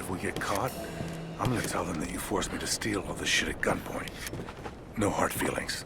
if we get caught, I'm gonna tell them that you forced me to steal all this shit at gunpoint. No hard feelings.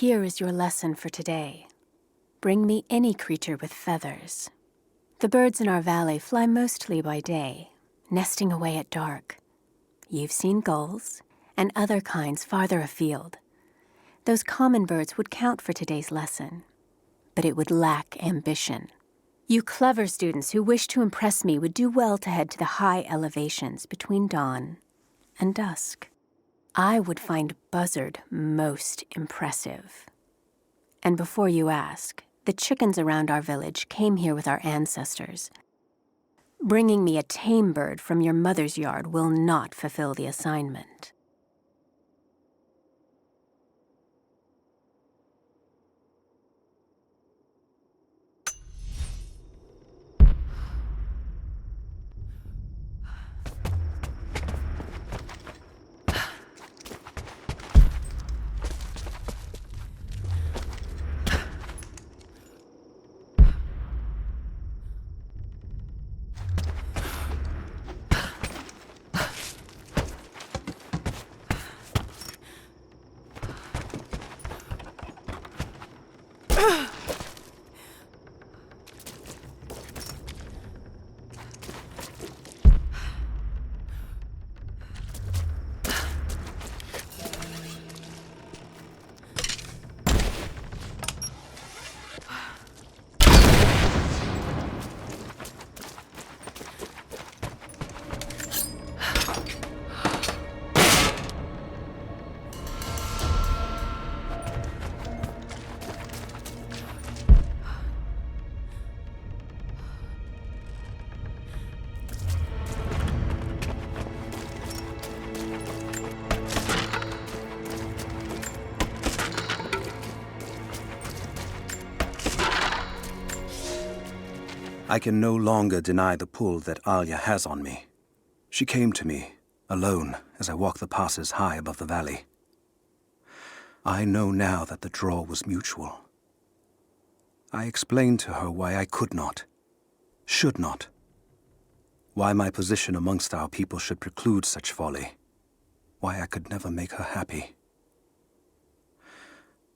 Here is your lesson for today. Bring me any creature with feathers. The birds in our valley fly mostly by day, nesting away at dark. You've seen gulls and other kinds farther afield. Those common birds would count for today's lesson, but it would lack ambition. You clever students who wish to impress me would do well to head to the high elevations between dawn and dusk. I would find Buzzard most impressive. And before you ask, the chickens around our village came here with our ancestors. Bringing me a tame bird from your mother's yard will not fulfill the assignment. I can no longer deny the pull that Alia has on me. She came to me, alone, as I walked the passes high above the valley. I know now that the draw was mutual. I explained to her why I could not, should not, why my position amongst our people should preclude such folly, why I could never make her happy.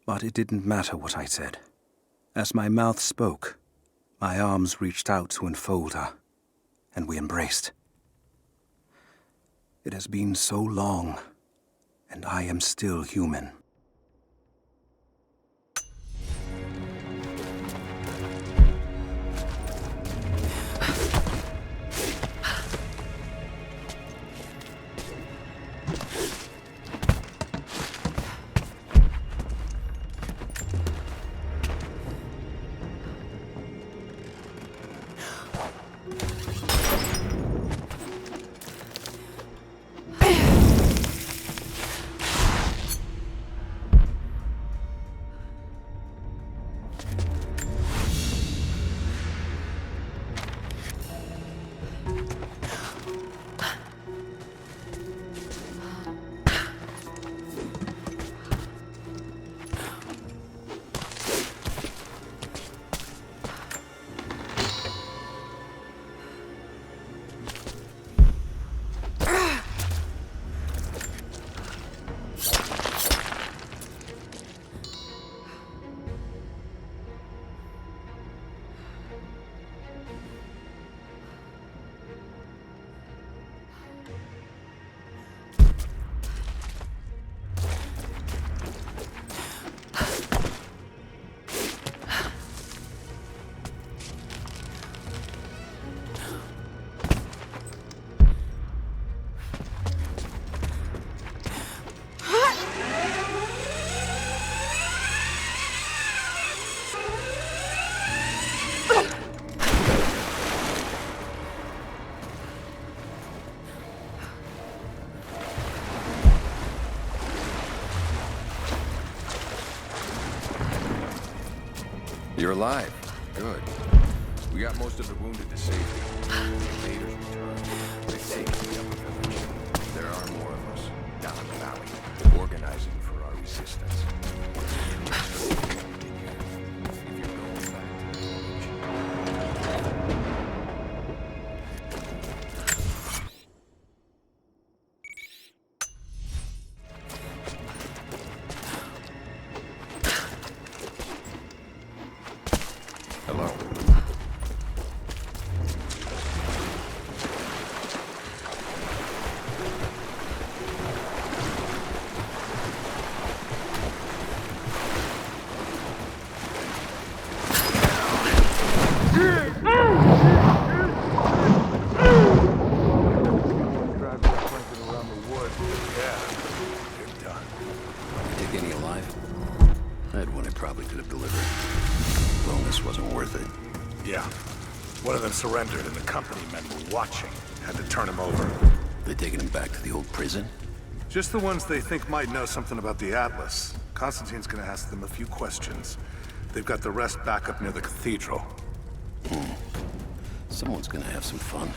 But it didn't matter what I said. As my mouth spoke, my arms reached out to enfold her, and we embraced. It has been so long, and I am still human. You're alive. Good. We got most of the wounded to safety. The invaders returned. They've taken the upper village. There are more of us down in the valley, organizing for our resistance. If you're going back to the village. Hello. Take any alive? I had one I probably could have delivered. Bonus wasn't worth it. Yeah. One of them surrendered and the company men were watching. Had to turn him over. They taking him back to the old prison? Just the ones they think might know something about the Atlas. Constantine's gonna ask them a few questions. They've got the rest back up near the Cathedral. Someone's gonna have some fun.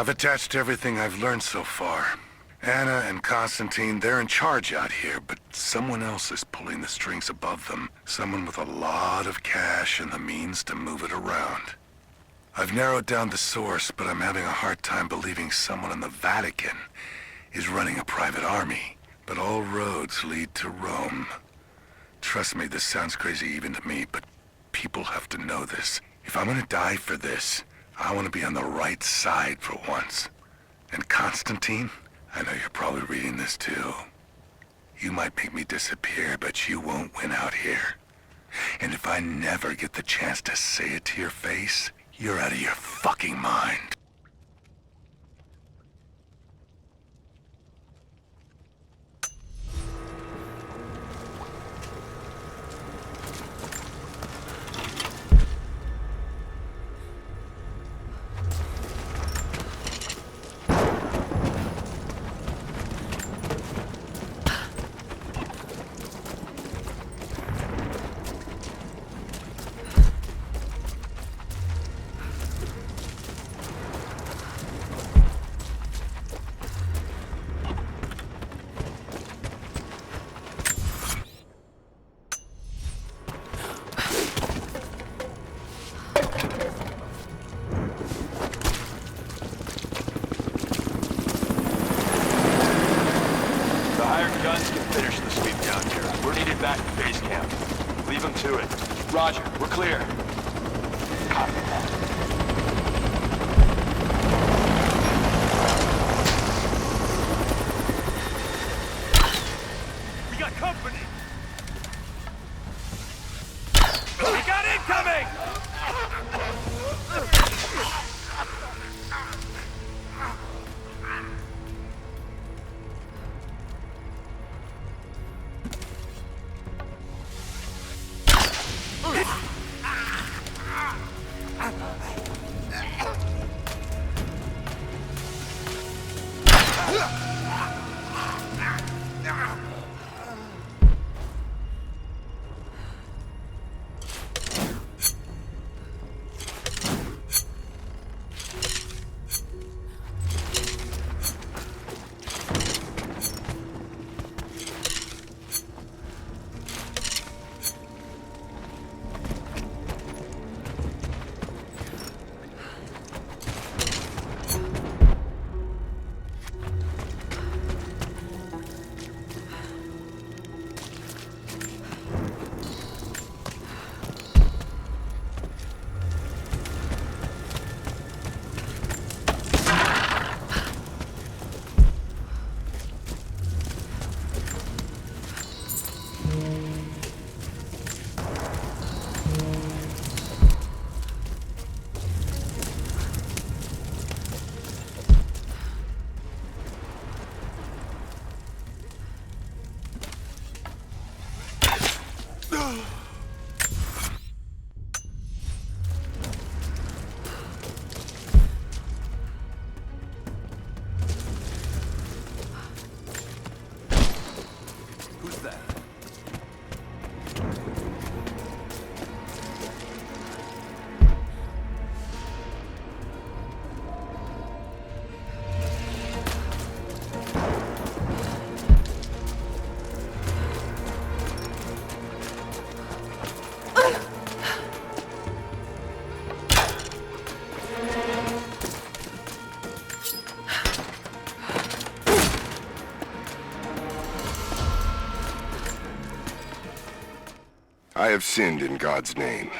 I've attached everything I've learned so far. Anna and Constantine, they're in charge out here, but someone else is pulling the strings above them. Someone with a lot of cash and the means to move it around. I've narrowed down the source, but I'm having a hard time believing someone in the Vatican is running a private army. But all roads lead to Rome. Trust me, this sounds crazy even to me, but people have to know this. If I'm gonna die for this, I want to be on the right side for once. And Constantine, I know you're probably reading this too. You might make me disappear, but you won't win out here. And if I never get the chance to say it to your face, you're out of your fucking mind. Roger, we're clear. Copy that. We got company! We got incoming! I have sinned in God's name.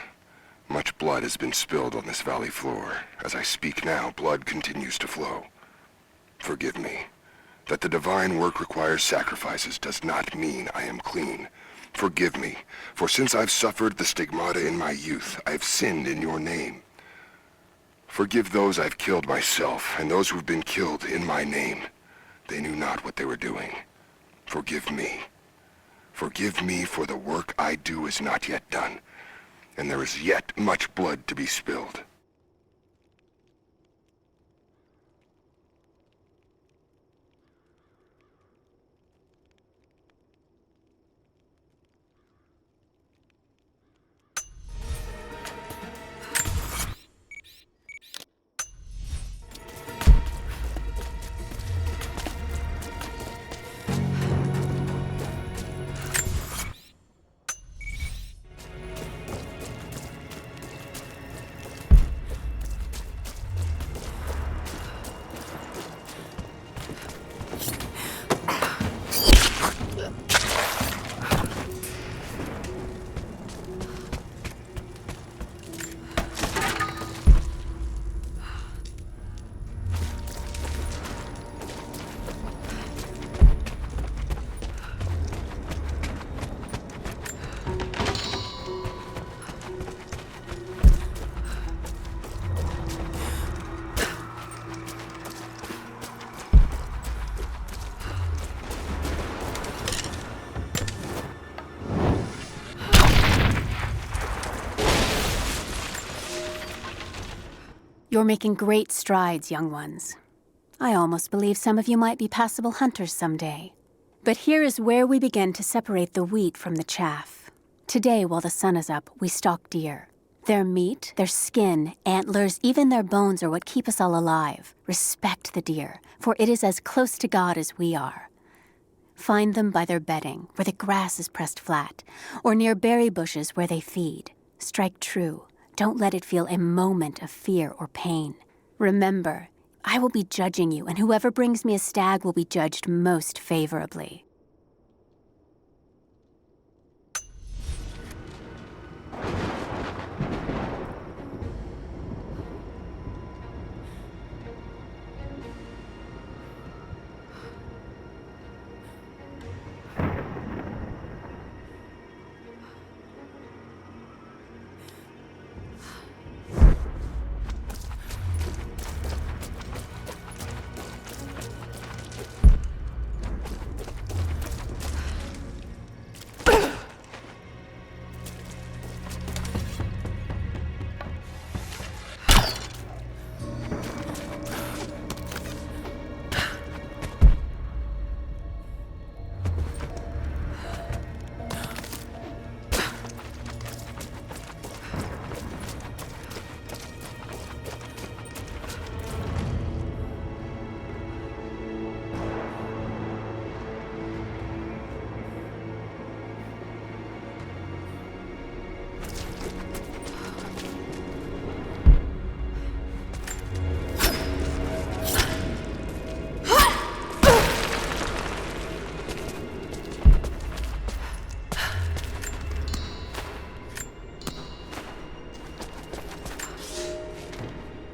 Much blood has been spilled on this valley floor. As I speak now, blood continues to flow. Forgive me. That the divine work requires sacrifices does not mean I am clean. Forgive me, for since I've suffered the stigmata in my youth, I've sinned in your name. Forgive those I've killed myself, and those who've been killed in my name. They knew not what they were doing. Forgive me. Forgive me, for the work I do is not yet done, and there is yet much blood to be spilled. You're making great strides, young ones. I almost believe some of you might be passable hunters someday. But here is where we begin to separate the wheat from the chaff. Today, while the sun is up, we stalk deer. Their meat, their skin, antlers, even their bones are what keep us all alive. Respect the deer, for it is as close to God as we are. Find them by their bedding, where the grass is pressed flat, or near berry bushes where they feed. Strike true. Don't let it feel a moment of fear or pain. Remember, I will be judging you, and whoever brings me a stag will be judged most favorably.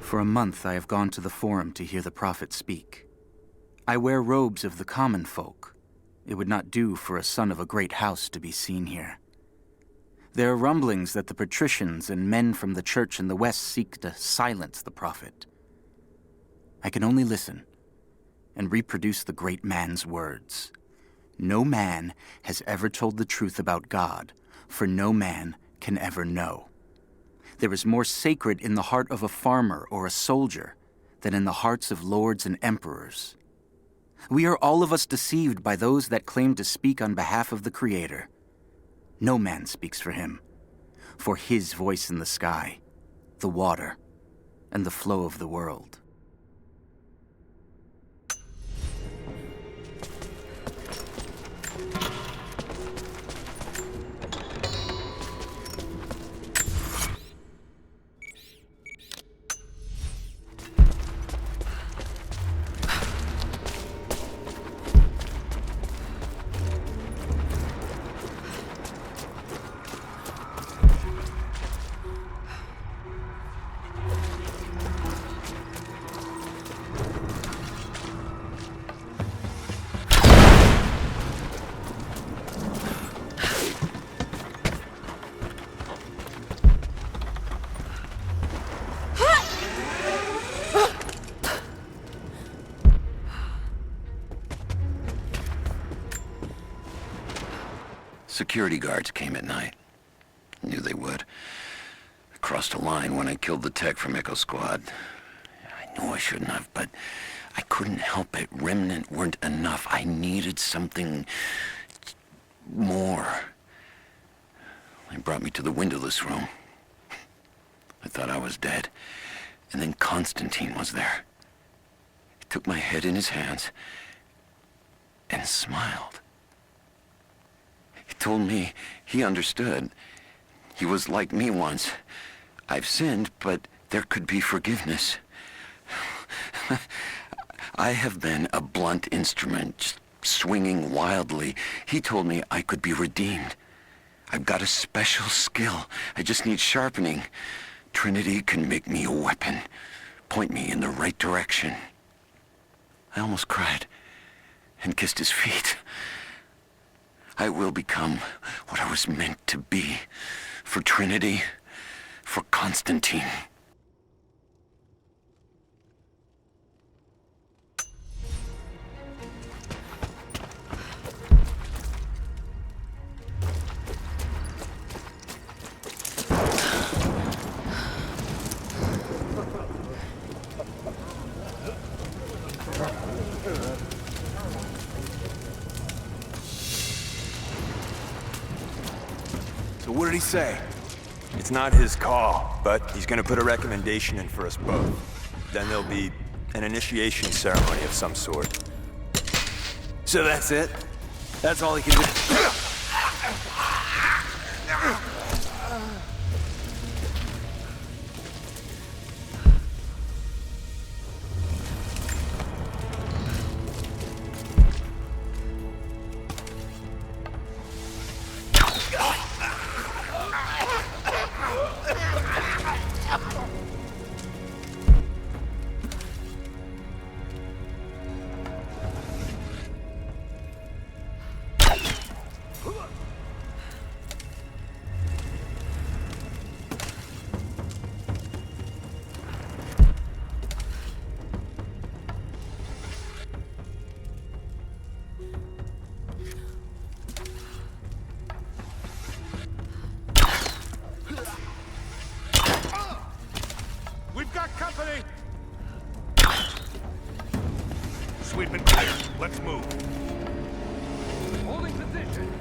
For a month I have gone to the Forum to hear the prophet speak. I wear robes of the common folk. It would not do for a son of a great house to be seen here. There are rumblings that the patricians and men from the church in the west seek to silence the prophet. I can only listen and reproduce the great man's words. No man has ever told the truth about God, for no man can ever know. There is more sacred in the heart of a farmer or a soldier than in the hearts of lords and emperors. We are all of us deceived by those that claim to speak on behalf of the Creator. No man speaks for him, for his voice in the sky, the water, and the flow of the world. Security guards came at night. Knew they would. I crossed a line when I killed the tech from Echo Squad. I knew I shouldn't have, but I couldn't help it. Remnant weren't enough. I needed something more. They brought me to the windowless room. I thought I was dead. And then Constantine was there. He took my head in his hands and smiled. He told me he understood. He was like me once. I've sinned, but there could be forgiveness. I have been a blunt instrument, just swinging wildly. He told me I could be redeemed. I've got a special skill. I just need sharpening. Trinity can make me a weapon, point me in the right direction. I almost cried and kissed his feet. I will become what I was meant to be. For Trinity, for Constantine. did he say? It's not his call, but he's gonna put a recommendation in for us both. Then there'll be an initiation ceremony of some sort. So that's it? That's all he can do? We've got company! Sweep and clear. Let's move. Holding position.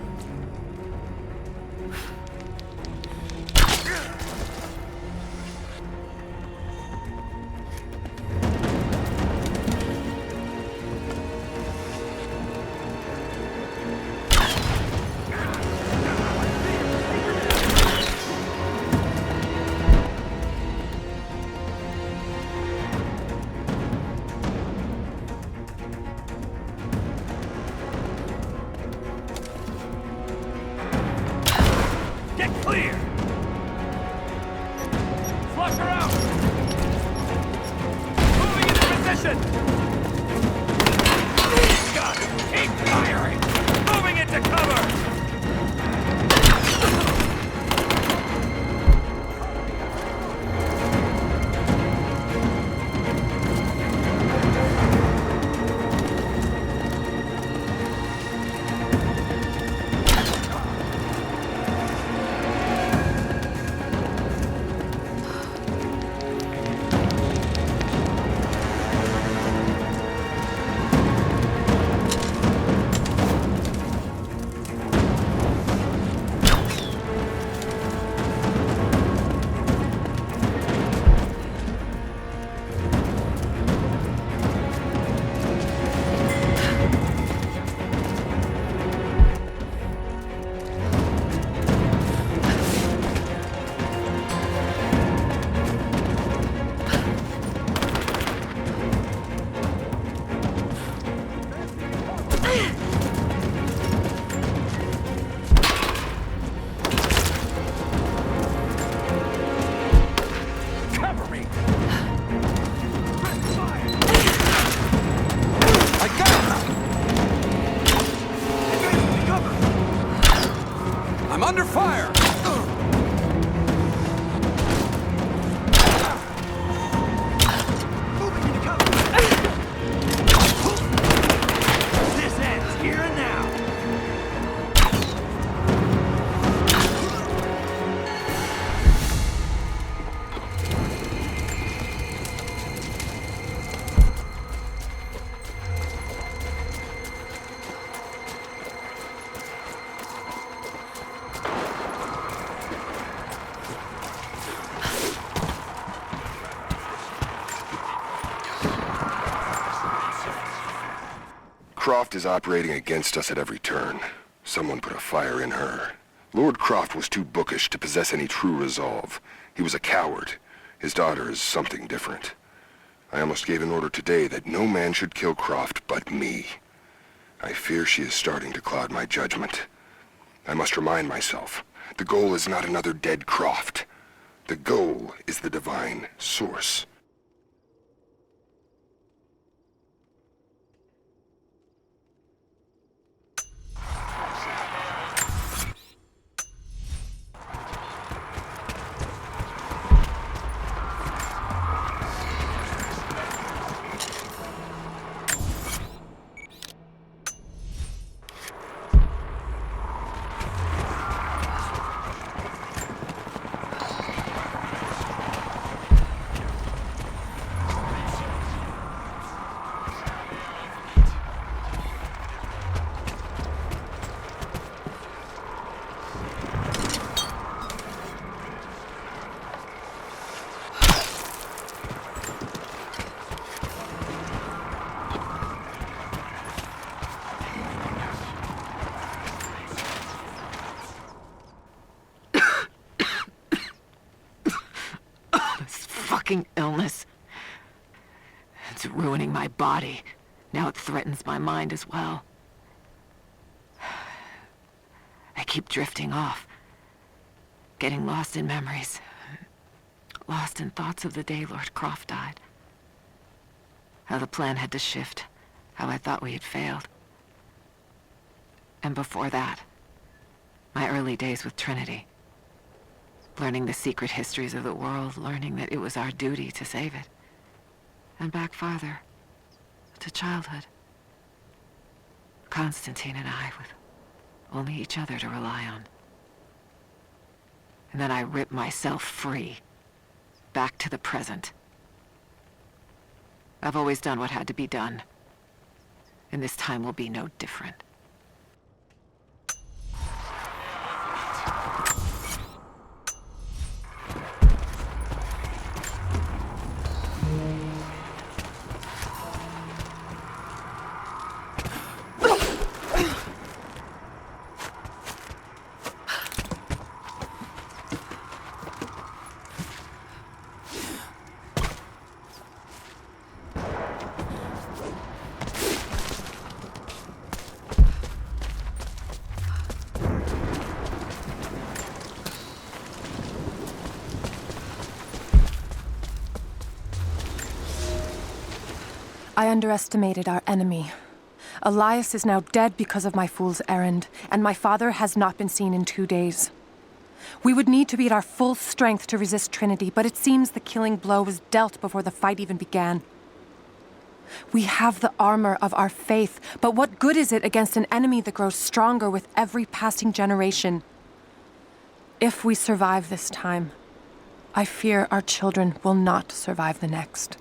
Clear! Flush her out! Moving into position! Got it! Keep firing! Moving into cover! I'm under fire! This ends here and now! Croft is operating against us at every turn. Someone put a fire in her. Lord Croft was too bookish to possess any true resolve. He was a coward. His daughter is something different. I almost gave an order today that no man should kill Croft but me. I fear she is starting to cloud my judgment. I must remind myself, the goal is not another dead Croft. The goal is the divine source. fucking illness. It's ruining my body. Now it threatens my mind as well. I keep drifting off. Getting lost in memories. Lost in thoughts of the day Lord Croft died. How the plan had to shift. How I thought we had failed. And before that, my early days with Trinity. Learning the secret histories of the world, learning that it was our duty to save it. And back farther, to childhood. Constantine and I, with only each other to rely on. And then I ripped myself free, back to the present. I've always done what had to be done, and this time will be no different. I underestimated our enemy. Elias is now dead because of my fool's errand, and my father has not been seen in 2 days. We would need to be at our full strength to resist Trinity, but it seems the killing blow was dealt before the fight even began. We have the armor of our faith, but what good is it against an enemy that grows stronger with every passing generation? If we survive this time, I fear our children will not survive the next.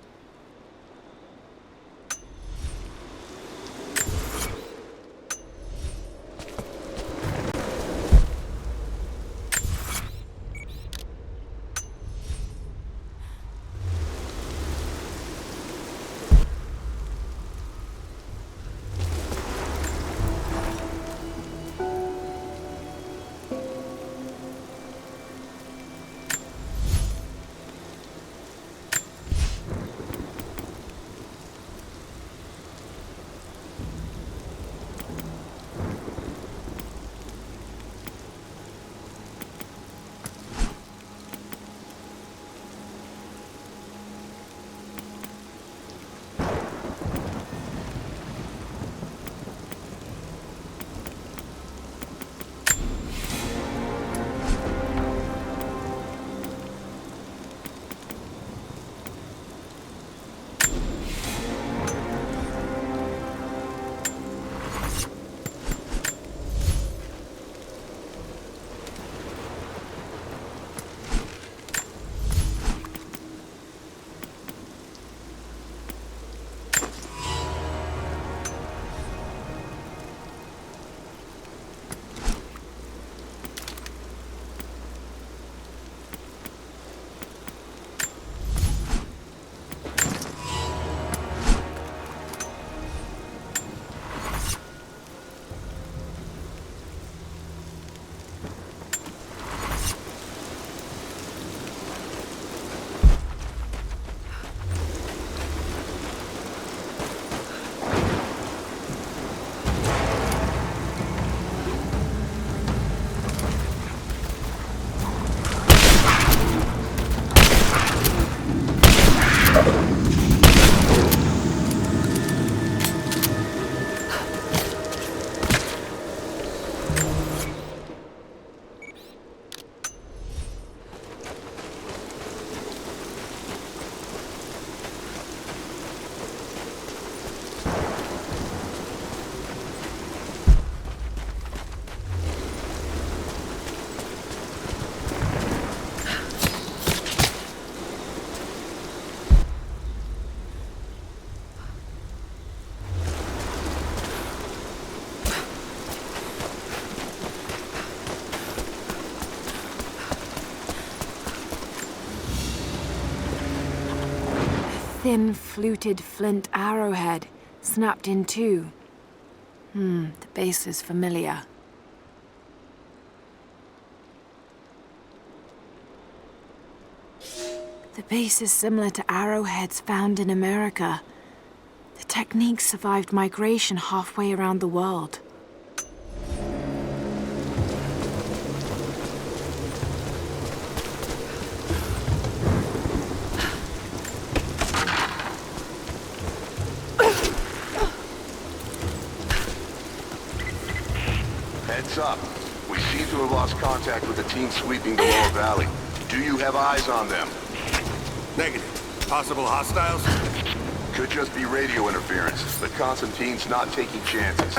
Thin, fluted flint arrowhead, snapped in two. The base is familiar. The base is similar to arrowheads found in America. The technique survived migration halfway around the world. Heads up. We seem to have lost contact with the team sweeping the lower valley. Do you have eyes on them? Negative. Possible hostiles? Could just be radio interference, but Constantine's not taking chances.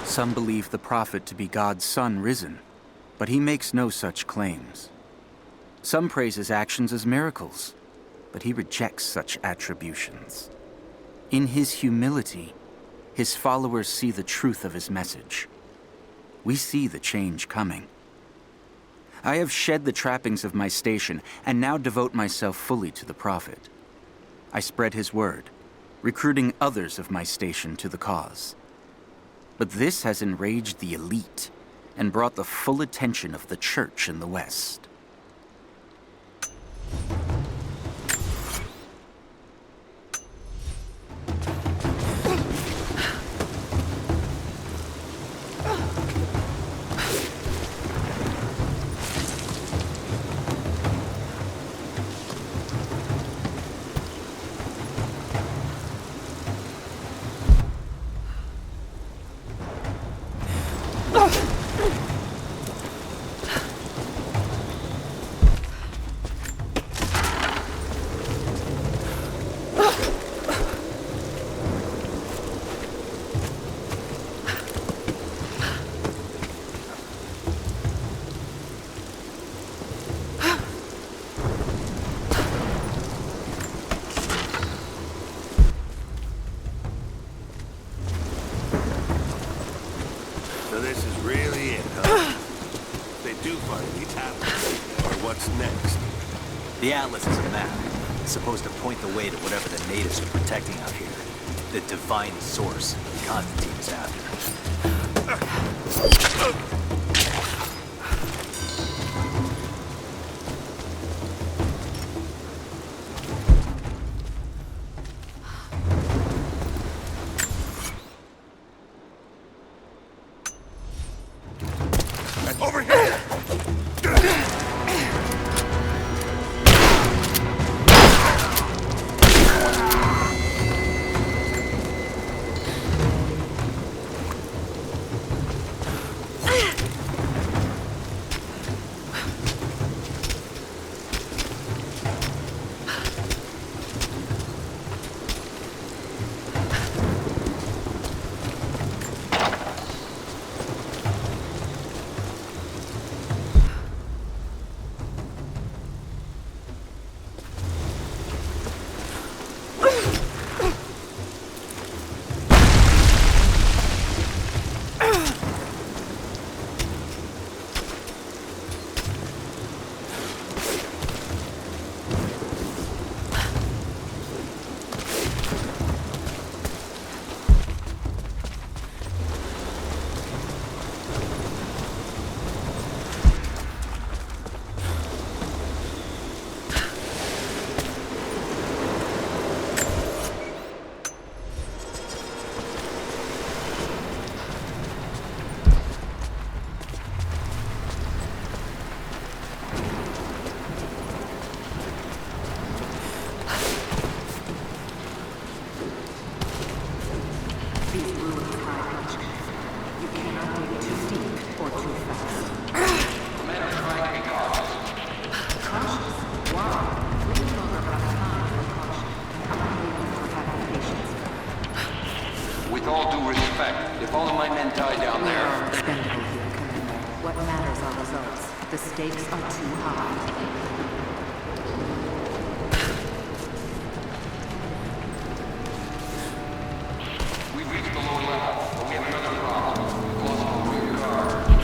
Some believe the prophet to be God's son risen, but he makes no such claims. Some praise his actions as miracles, but he rejects such attributions. In his humility, his followers see the truth of his message. We see the change coming. I have shed the trappings of my station and now devote myself fully to the prophet. I spread his word, recruiting others of my station to the cause. But this has enraged the elite and brought the full attention of the church in the West. So this is really it, huh? They do find the atlas. Or what's next? The atlas is a map. It's supposed to point the way to whatever the natives are protecting out here. The divine source Constantine is after. Over here! With all due respect, if all of my men die down there... We are expendable here, Commander. What matters are results. The stakes are too high. We've reached the lower level, but we have another problem. We've lost our rear guard.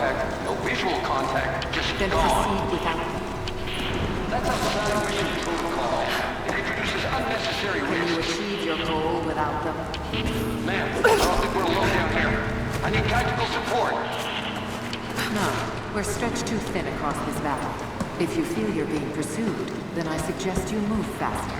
contact, no visual contact, just Then gone. proceed without them. That's outside of mission protocol. It introduces unnecessary Can you risks. achieve your goal without them? Ma'am, I don't think we're alone down here. I need tactical support. No, we're stretched too thin across this valley. If you feel you're being pursued, then I suggest you move faster.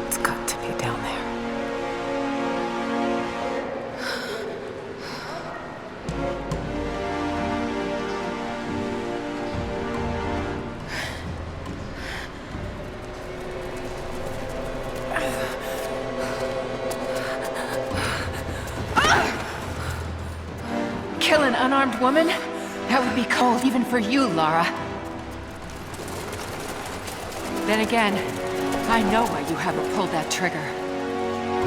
It's got to be down there. Kill an unarmed woman? That would be cold even for you, Lara. Then again, I know why you haven't pulled that trigger.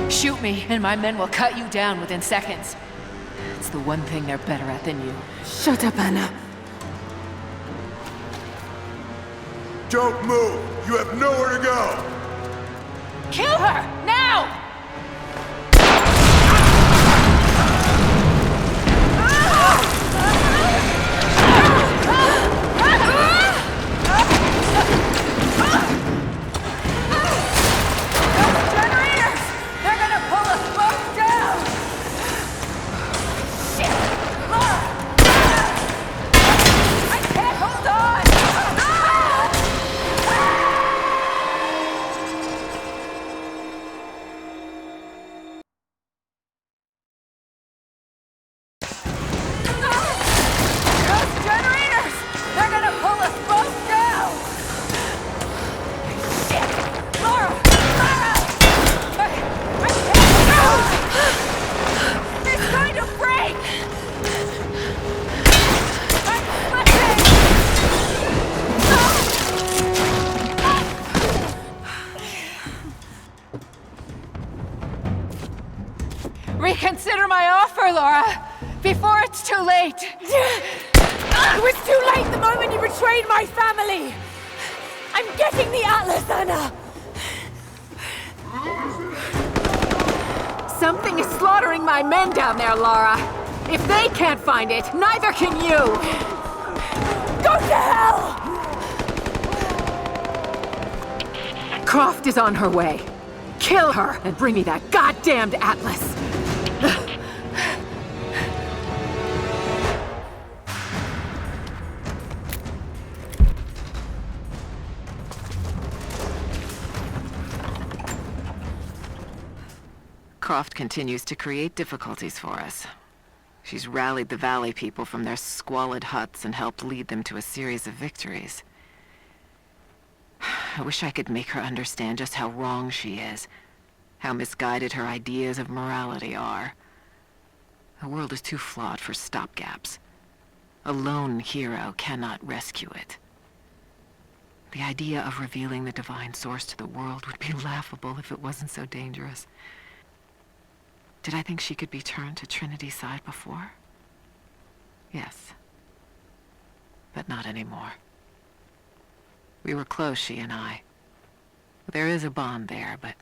Shoot me, and my men will cut you down within seconds. It's the one thing they're better at than you. Shut up, Anna. Don't move! You have nowhere to go! Kill her! Now! Reconsider my offer, Lara, before it's too late. It was too late the moment you betrayed my family! I'm getting the Atlas, Anna! Something is slaughtering my men down there, Lara. If they can't find it, neither can you! Go to hell! Croft is on her way. Kill her and bring me that goddamned Atlas. Croft continues to create difficulties for us. She's rallied the Valley people from their squalid huts and helped lead them to a series of victories. I wish I could make her understand just how wrong she is, how misguided her ideas of morality are. The world is too flawed for stopgaps. A lone hero cannot rescue it. The idea of revealing the divine source to the world would be laughable if it wasn't so dangerous. Did I think she could be turned to Trinity's side before? Yes. But not anymore. We were close, she and I. There is a bond there, but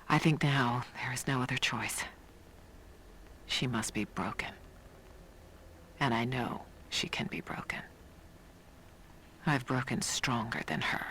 I think now there is no other choice. She must be broken. And I know she can be broken. I've broken stronger than her.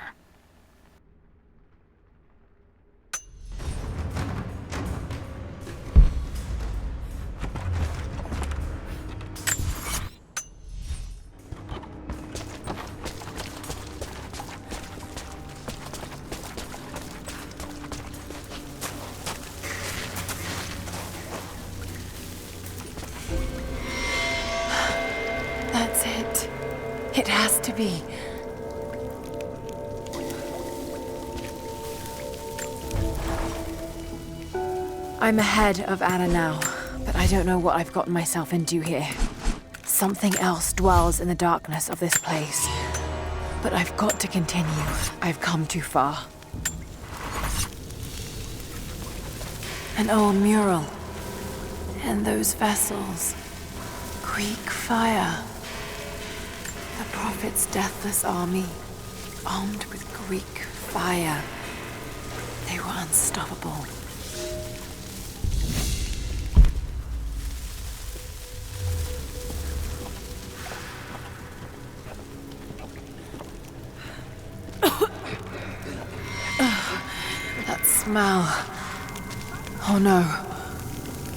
That's it. It has to be. I'm ahead of Anna now, but I don't know what I've gotten myself into here. Something else dwells in the darkness of this place. But I've got to continue. I've come too far. An old mural. And those vessels. Greek fire. The Prophet's deathless army, armed with Greek fire. They were unstoppable. That smell. Oh no.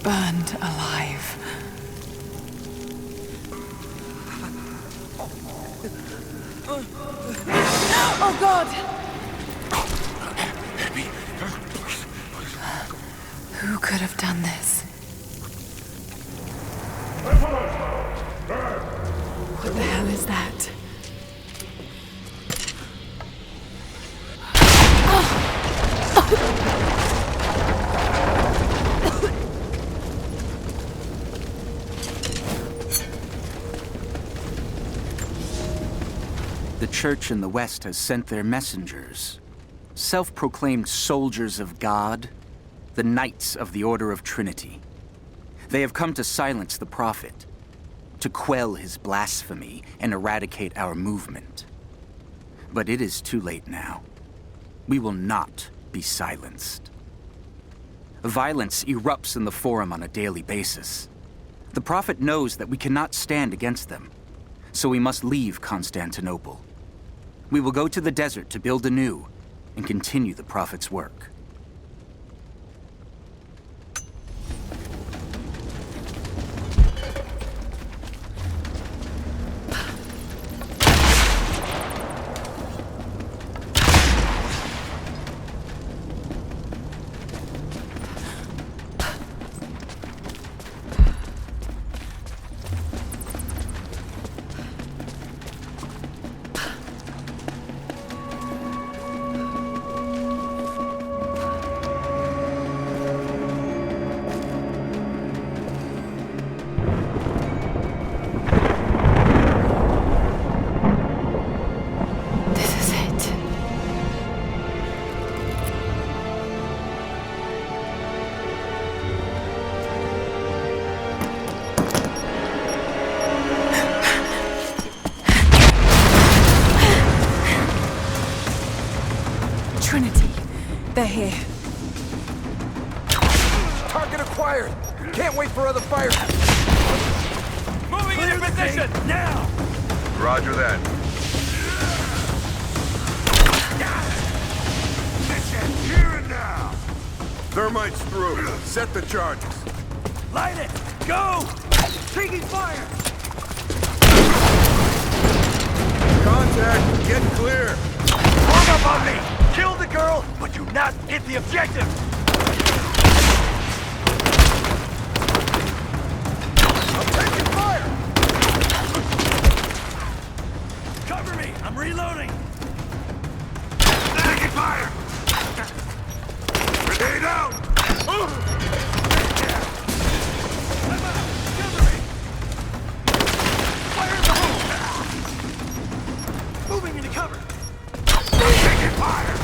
Burned alive. Oh God! Who could have done this? What the hell is that? The Church in the West has sent their messengers, self-proclaimed soldiers of God, the Knights of the Order of Trinity. They have come to silence the Prophet, to quell his blasphemy and eradicate our movement. But it is too late now. We will not be silenced. Violence erupts in the Forum on a daily basis. The Prophet knows that we cannot stand against them, so we must leave Constantinople. We will go to the desert to build anew and continue the Prophet's work. Trinity. They're here. Target acquired! Can't wait for other fire. Moving into position! Now! Roger that. Mission here and now! Thermite's through. Set the charges. Light it! Go! Taking fire! Contact! Get clear! Form up on me! Kill the girl, but do not hit the objective! I'm taking fire! Cover me! I'm reloading! Taking fire! Grenade out! I'm out! Cover me! Fire in the hole! Moving into cover! Taking fire!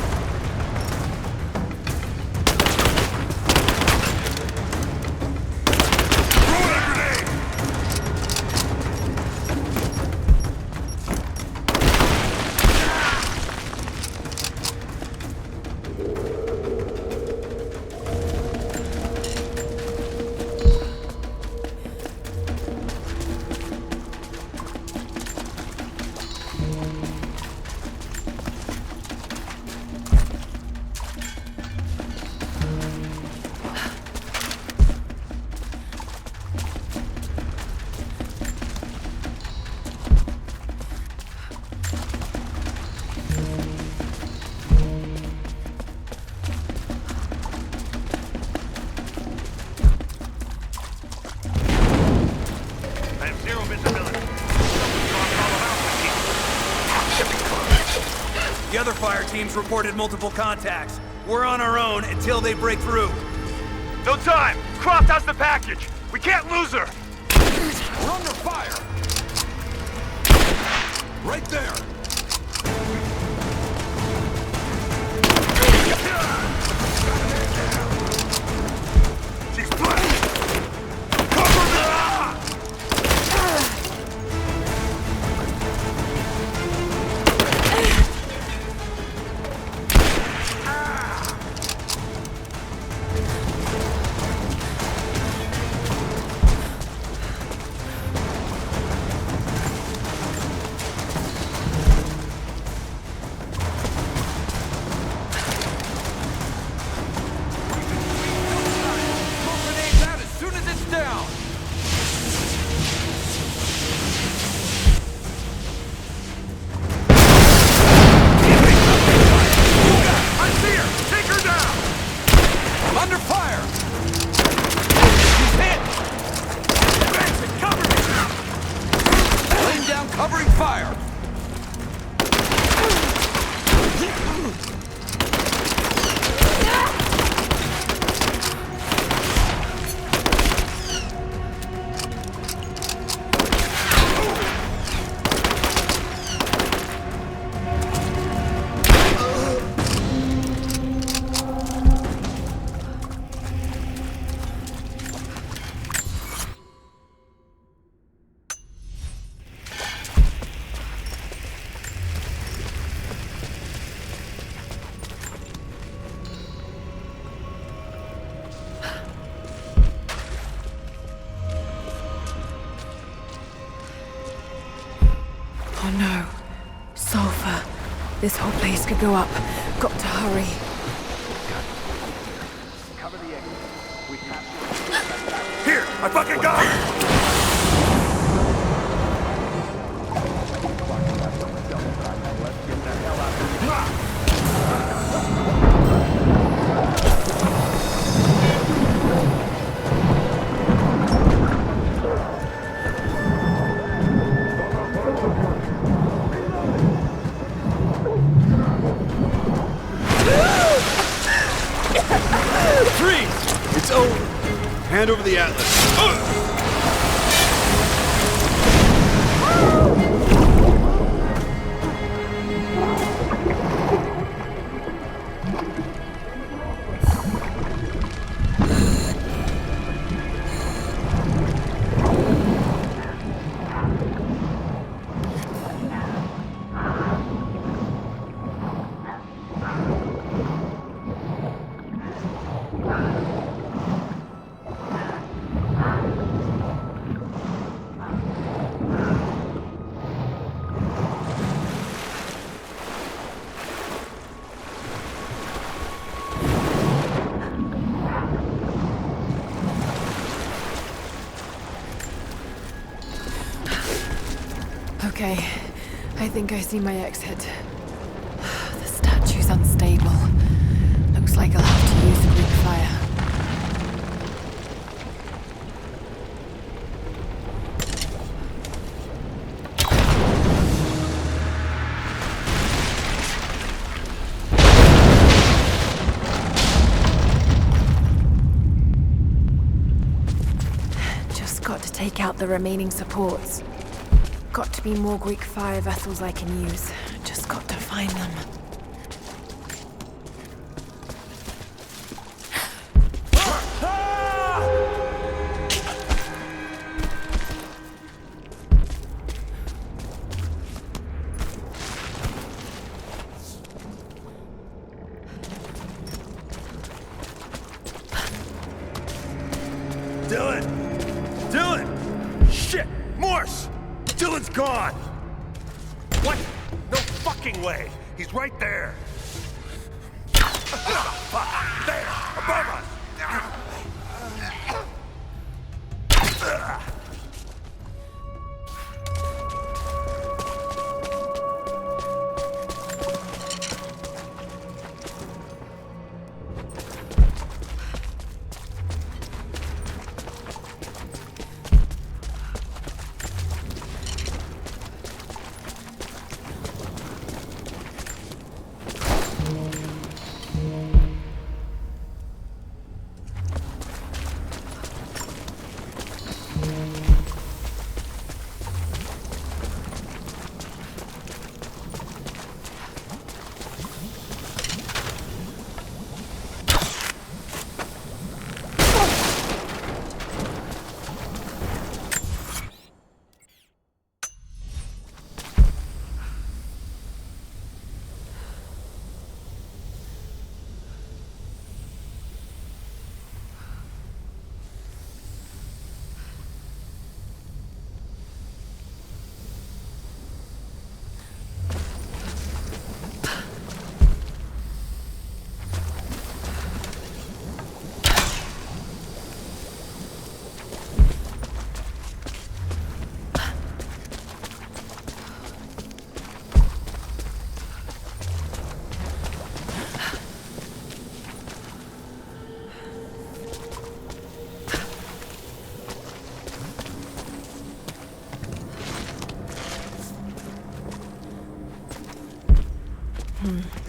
The other fire teams reported multiple contacts. We're on our own until they break through. No time! Croft has the package! We can't lose her! We're under fire! Right there! She's flying! This whole place could go up. Got to hurry. Cover the exit. We captured. Here, I fucking got it! Freeze! It's over. Hand over the atlas. Okay, I think I see my exit. The statue's unstable. Looks like I'll have to use the Greek fire. Just got to take out the remaining supports. Got to be more Greek fire vessels I can use. Just got to find them. Dylan! Dylan! Shit! Morse! Dylan's gone! What? No fucking way! He's right there! Fuck! There! Above us!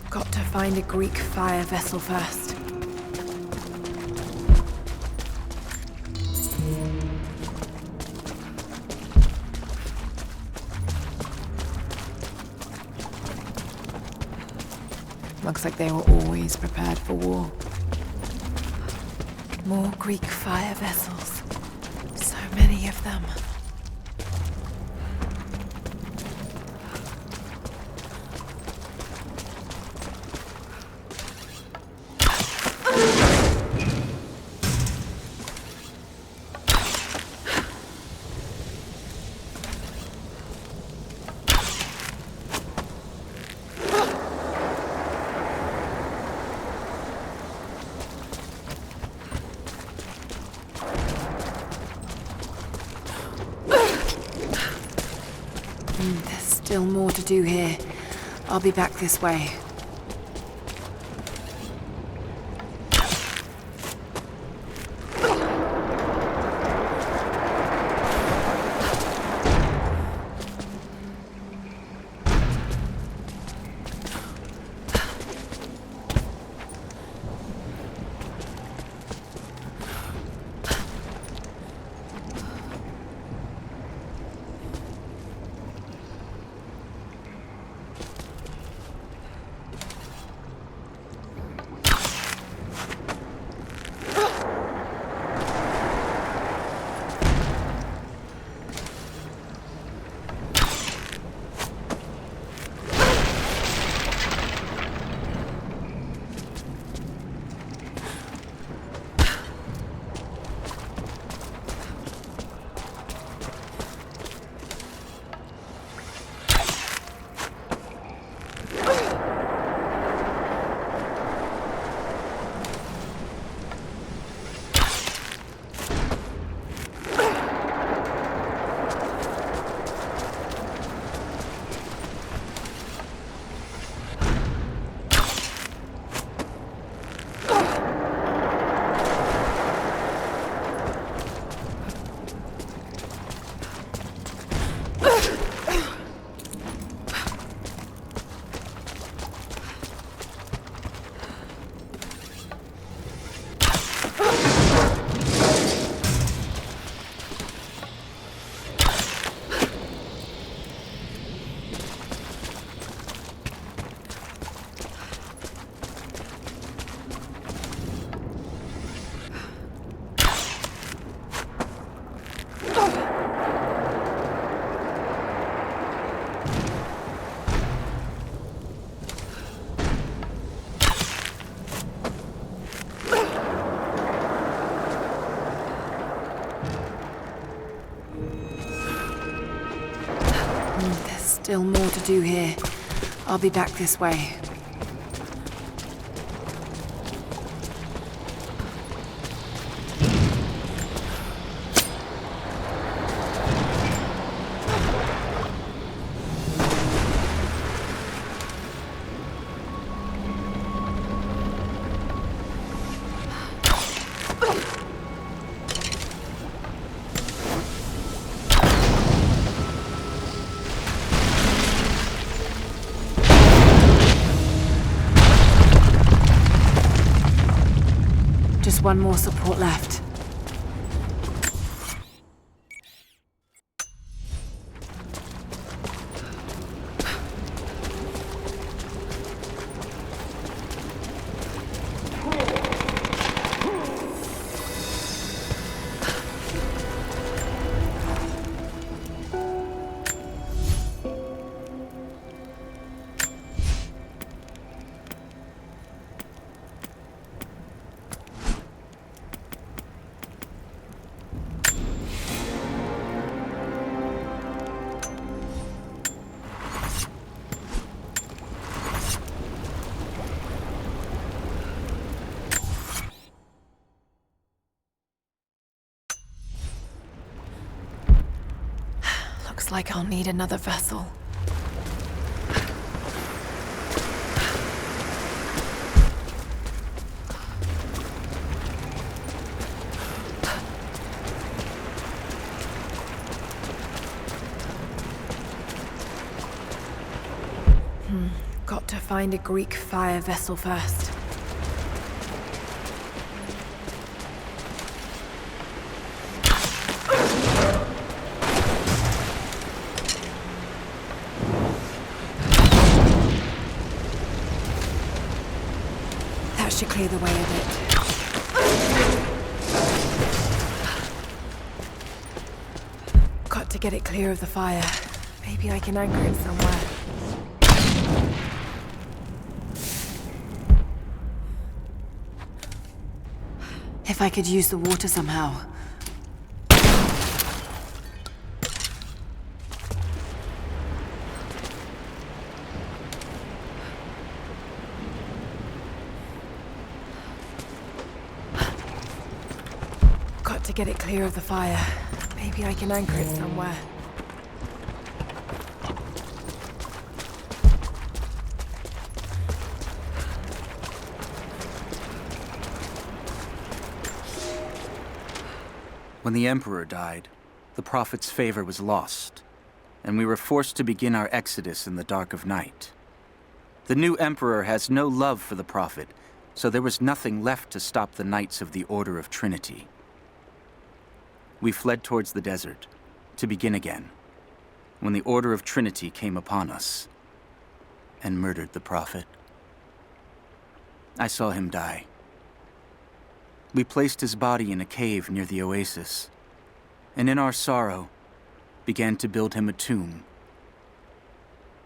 Got to find a Greek fire vessel first. Looks like they were always prepared for war. More Greek fire vessels. So many of them. still more to do here. I'll be back this way. Still more to do here. I'll be back this way. Just one more support left. Looks like I'll need another vessel. Got to find a Greek fire vessel first. That should clear the way a bit. Got to get it clear of the fire. Maybe I can anchor it somewhere. If I could use the water somehow. Got to get it clear of the fire. Maybe I can anchor it somewhere. When the Emperor died, the Prophet's favor was lost, and we were forced to begin our exodus in the dark of night. The new Emperor has no love for the Prophet, so there was nothing left to stop the Knights of the Order of Trinity. We fled towards the desert, to begin again, when the Order of Trinity came upon us and murdered the Prophet. I saw him die. We placed his body in a cave near the oasis, and in our sorrow, began to build him a tomb.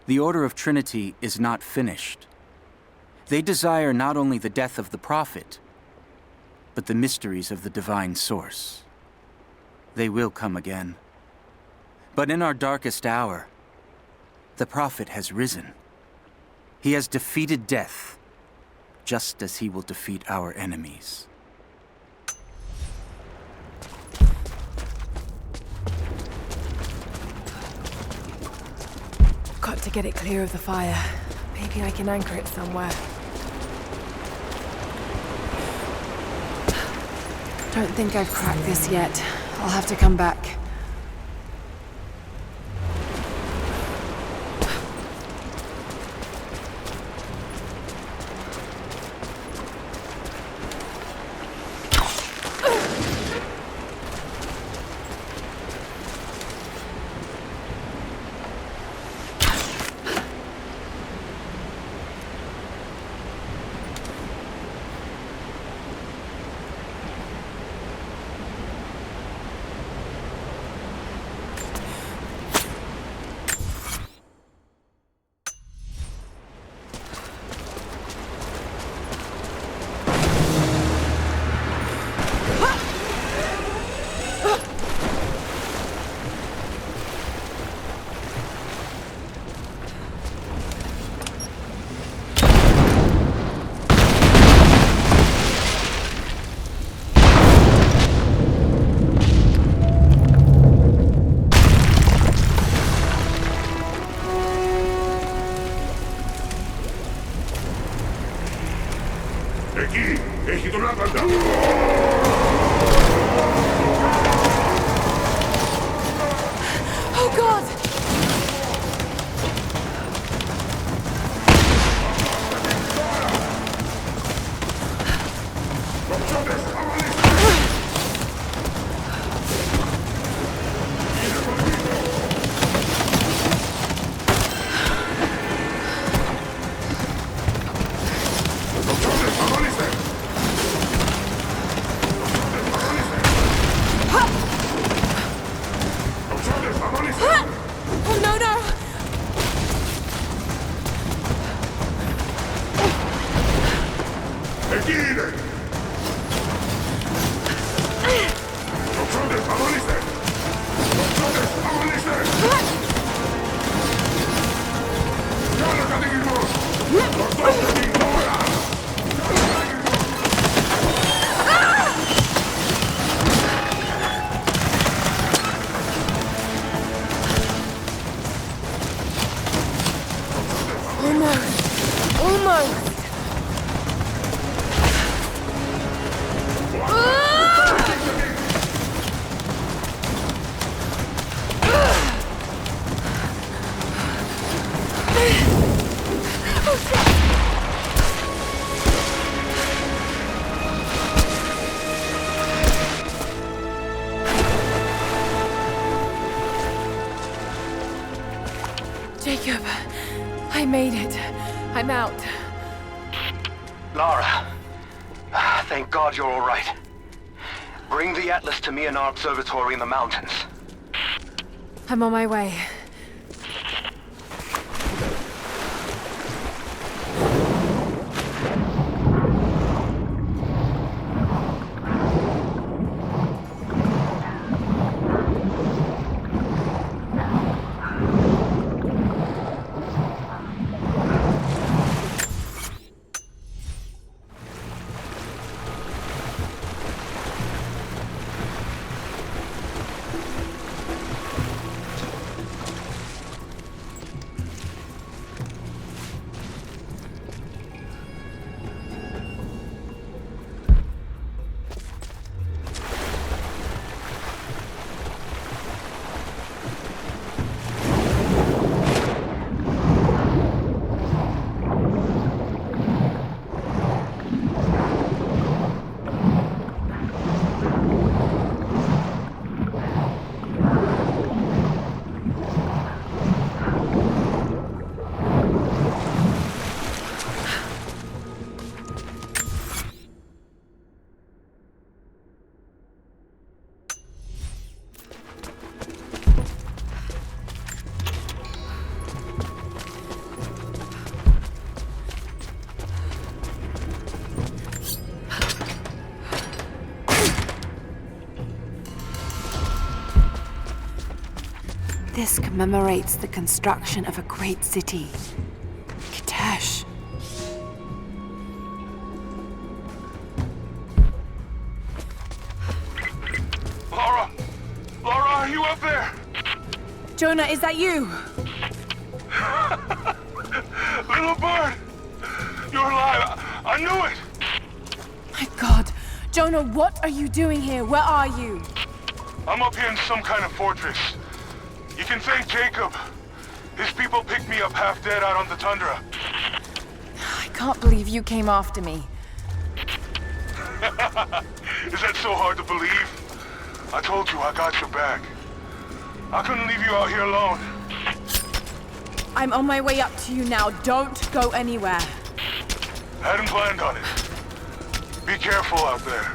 The Order of Trinity is not finished. They desire not only the death of the Prophet, but the mysteries of the divine source. They will come again. But in our darkest hour, the Prophet has risen. He has defeated death, just as he will defeat our enemies. Got to get it clear of the fire. Maybe I can anchor it somewhere. Don't think I've cracked this yet. I'll have to come back. Oh God! Oh no, no! Almost! Jacob, I made it. I'm out. Lara, thank God you're all right. Bring the Atlas to me in our observatory in the mountains. I'm on my way. This commemorates the construction of a great city. Kitesh. Lara! Lara, are you up there? Jonah, is that you? Little bird! You're alive! I knew it! My God. Jonah, what are you doing here? Where are you? I'm up here in some kind of fortress. You can thank Jacob. His people picked me up half dead out on the tundra. I can't believe you came after me. Is that so hard to believe? I told you I got your back. I couldn't leave you out here alone. I'm on my way up to you now. Don't go anywhere. Hadn't planned on it. Be careful out there.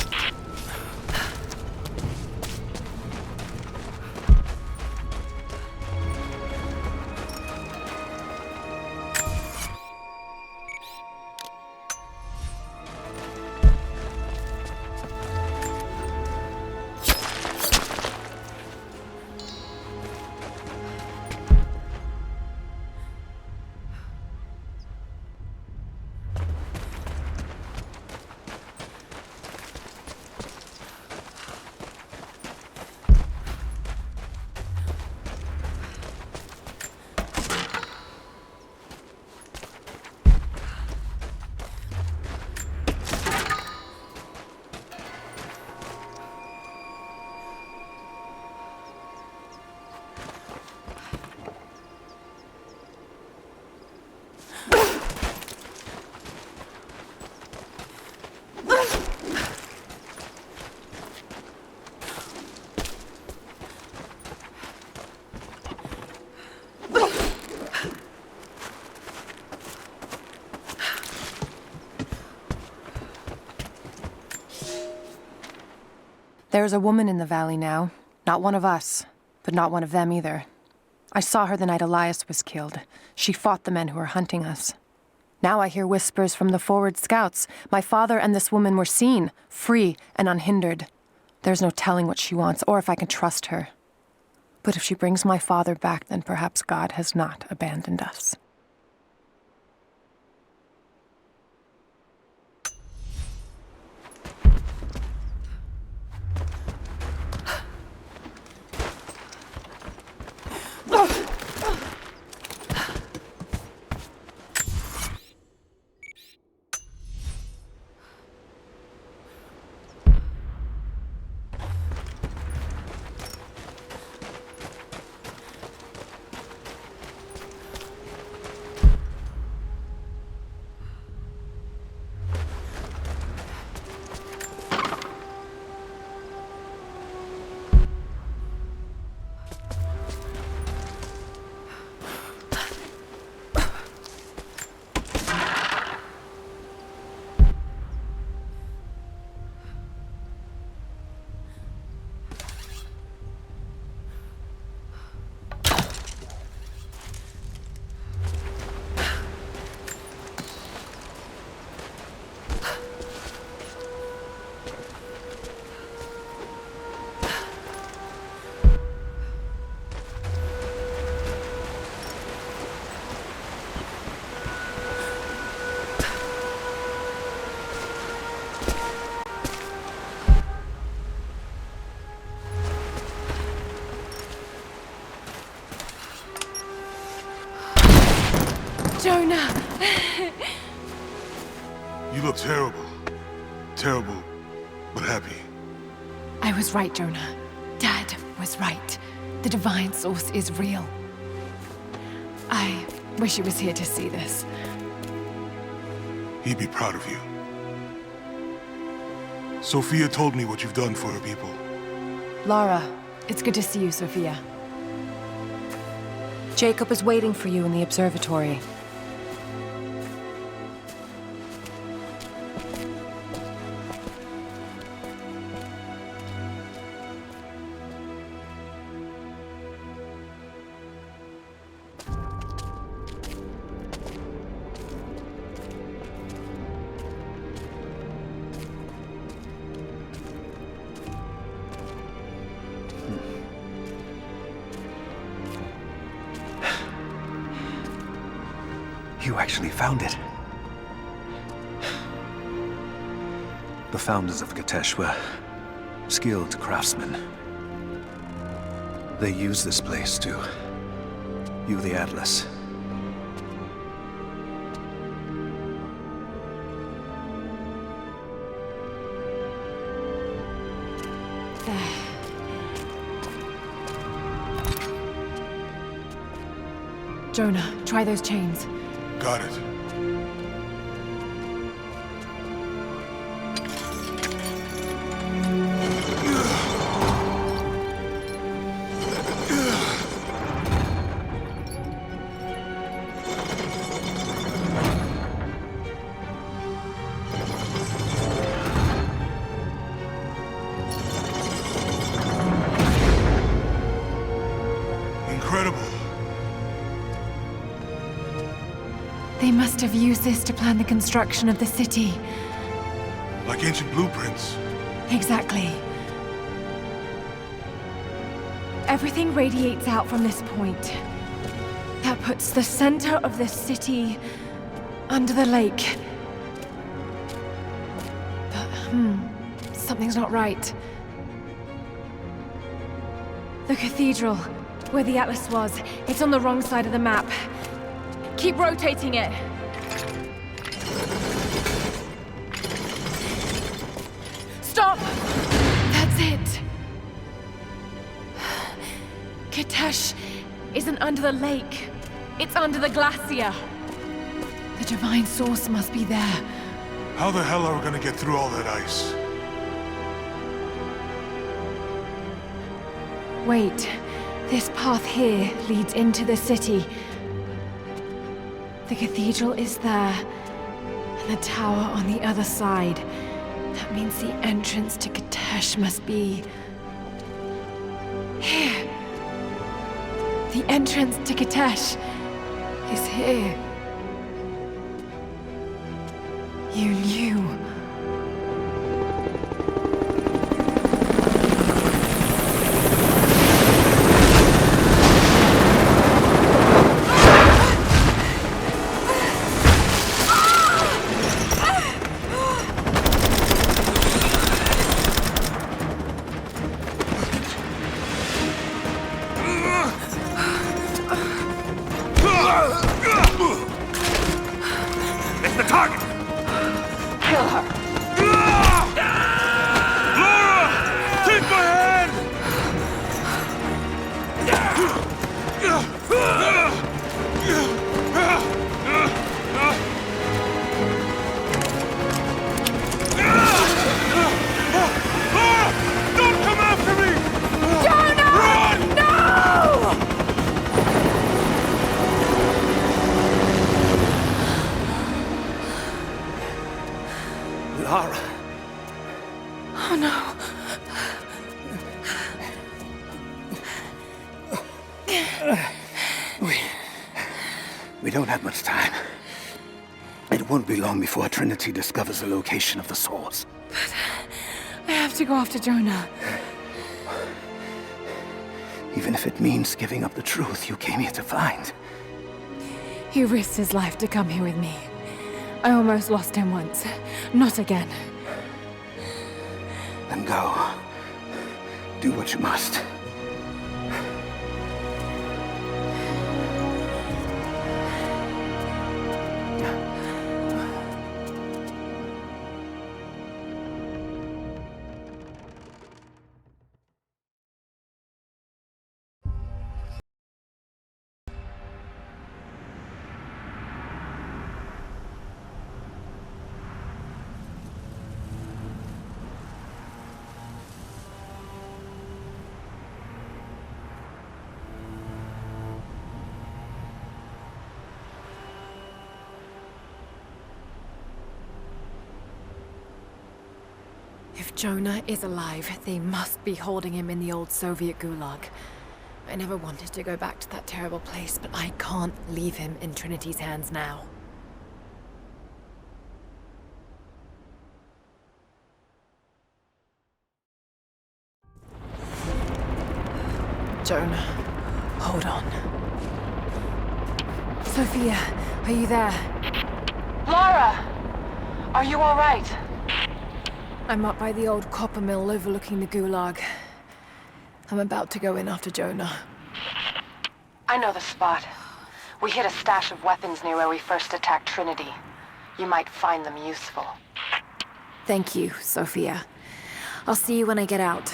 There's a woman in the valley now. Not one of us, but not one of them either. I saw her the night Elias was killed. She fought the men who were hunting us. Now I hear whispers from the forward scouts. My father and this woman were seen, free and unhindered. There's no telling what she wants, or if I can trust her. But if she brings my father back, then perhaps God has not abandoned us. Jonah! You look terrible. Terrible, but happy. I was right, Jonah. Dad was right. The divine source is real. I wish he was here to see this. He'd be proud of you. Sophia told me what you've done for her people. Lara, it's good to see you, Sophia. Jacob is waiting for you in the observatory. You actually found it. The founders of Katesh were skilled craftsmen. They used this place to view the Atlas. There. Jonah, try those chains. Got it. Incredible. They must have used this to plan the construction of the city. Like ancient blueprints. Exactly. Everything radiates out from this point. That puts the center of the city under the lake. But, something's not right. The cathedral, where the Atlas was, it's on the wrong side of the map. Keep rotating it. Stop! That's it. Katesh isn't under the lake. It's under the glacier. The divine source must be there. How the hell are we gonna get through all that ice? Wait. This path here leads into the city. The cathedral is there, and the tower on the other side. That means the entrance to Katesh must be... here. The entrance to Katesh is here. You knew. It's the target! Kill her. Lara! Take my hand! Lara! Don't come after me! Jonah! Run! No! Lara! Oh no. We don't have much time. It won't be long before Trinity discovers the location of the source. But I have to go after Jonah. Even if it means giving up the truth you came here to find. He risked his life to come here with me. I almost lost him once. Not again. Then go. Do what you must. If Jonah is alive, they must be holding him in the old Soviet gulag. I never wanted to go back to that terrible place, but I can't leave him in Trinity's hands now. Jonah, hold on. Sophia, are you there? Lara! Are you all right? I'm up by the old copper mill overlooking the gulag. I'm about to go in after Jonah. I know the spot. We hid a stash of weapons near where we first attacked Trinity. You might find them useful. Thank you, Sophia. I'll see you when I get out.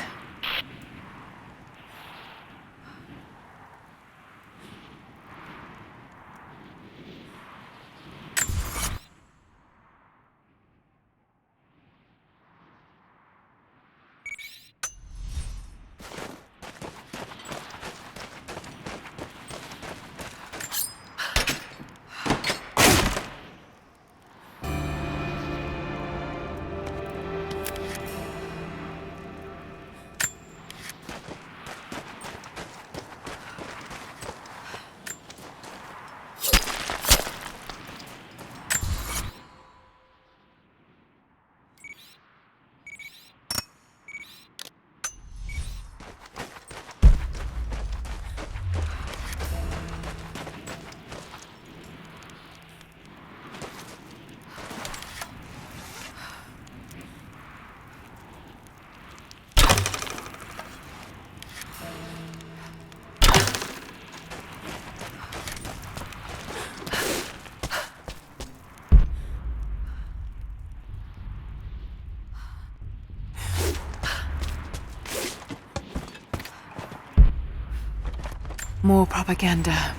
More propaganda.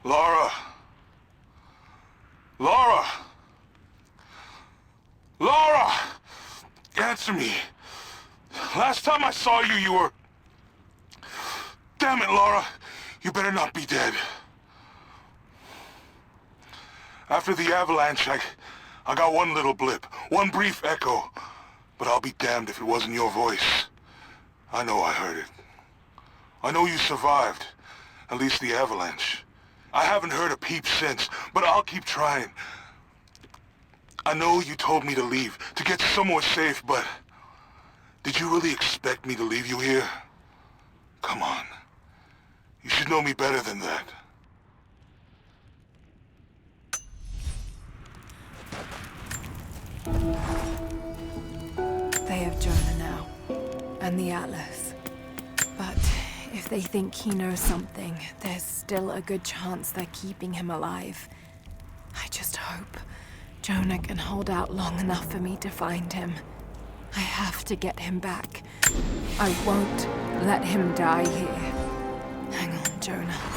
Lara! Lara! Lara! Answer me. Last time I saw you, you were... Damn it, Lara. You better not be dead. After the avalanche, I got one little blip, one brief echo. But I'll be damned if it wasn't your voice. I know I heard it. I know you survived. At least the avalanche. I haven't heard a peep since, but I'll keep trying. I know you told me to leave, to get somewhere safe, but... Did you really expect me to leave you here? Come on. You should know me better than that. They have Jonah now, and the Atlas. But if they think he knows something, there's still a good chance they're keeping him alive. I just hope Jonah can hold out long enough for me to find him. I have to get him back. I won't let him die here. Hang on, Jonah.